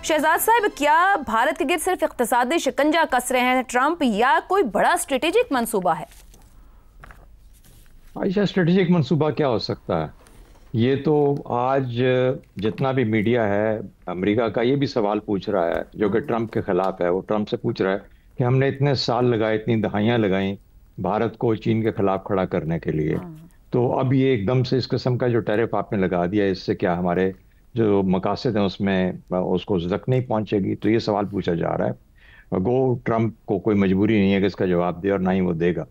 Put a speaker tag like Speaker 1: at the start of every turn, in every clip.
Speaker 1: शहजाद साहब, क्या भारत के गिर्द सिर्फ इक्तिसादी शिकंजा कस रहे हैं ट्रंप या कोई बड़ा स्ट्रेटेजिक मंसूबा है?
Speaker 2: आयशा, स्ट्रेटेजिक मंसूबा क्या हो सकता है? ये तो आज जितना भी मीडिया है अमेरिका का, ये भी सवाल पूछ रहा है जो कि ट्रंप के खिलाफ है। वो ट्रंप से पूछ रहा है कि हमने इतने साल लगाए, इतनी दहाइयां लगाई भारत को चीन के खिलाफ खड़ा करने के लिए, तो अब ये एकदम से इस किस्म का जो टैरिफ आपने लगा दिया, इससे क्या हमारे जो मकासद हैं उसमें उसको जक नहीं पहुंचेगी? तो ये सवाल पूछा जा रहा है। गो ट्रंप को कोई मजबूरी नहीं है कि इसका जवाब दे, और ना ही वो देगा।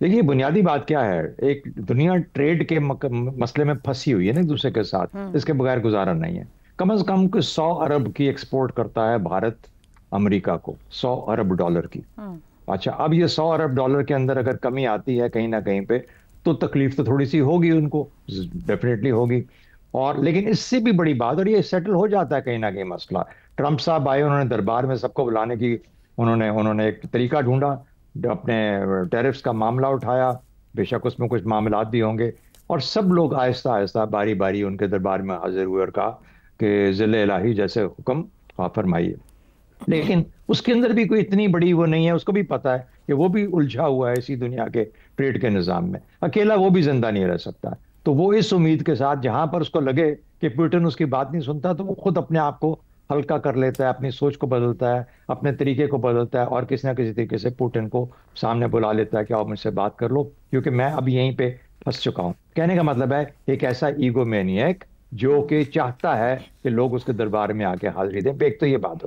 Speaker 2: देखिए, बुनियादी बात क्या है, एक दुनिया ट्रेड के मसले में फंसी हुई है ना एक दूसरे के साथ, इसके बगैर गुजारा नहीं है। कम से कम 100 अरब की एक्सपोर्ट करता है भारत अमेरिका को, $100 अरब की। अच्छा, अब ये $100 अरब के अंदर अगर कमी आती है कहीं ना कहीं पे, तो तकलीफ तो थोड़ी सी होगी उनको, डेफिनेटली होगी। और लेकिन इससे भी बड़ी बात, और ये सेटल हो जाता है कहीं ना कहीं मसला। ट्रंप साहब आए, उन्होंने दरबार में सबको बुलाने की उन्होंने उन्होंने एक तरीका ढूंढा, अपने टैरिफ्स का मामला उठाया। बेशक उसमें कुछ मामलात भी होंगे, और सब लोग आहिस्ता आहिस्ता बारी बारी उनके दरबार में हाजिर हुए और कहा कि ज़िले इलाही जैसे हुक्म आप फरमाइए। लेकिन उसके अंदर भी कोई इतनी बड़ी वो नहीं है, उसको भी पता है कि वो भी उलझा हुआ है इसी दुनिया के ट्रेड के निज़ाम में, अकेला वो भी जिंदा नहीं रह सकता। तो वो इस उम्मीद के साथ, जहां पर उसको लगे कि पुतिन उसकी बात नहीं सुनता, तो वो खुद अपने आप को हल्का कर लेता है, अपनी सोच को बदलता है, अपने तरीके को बदलता है, और किसी ना किसी तरीके से पुतिन को सामने बुला लेता है कि आओ मुझसे बात कर लो, क्योंकि मैं अभी यहीं पे फंस चुका हूं। कहने का मतलब है एक ऐसा ईगो मैनियक जो कि चाहता है कि लोग उसके दरबार में आके हाजिरी दें। एक तो ये बात हो।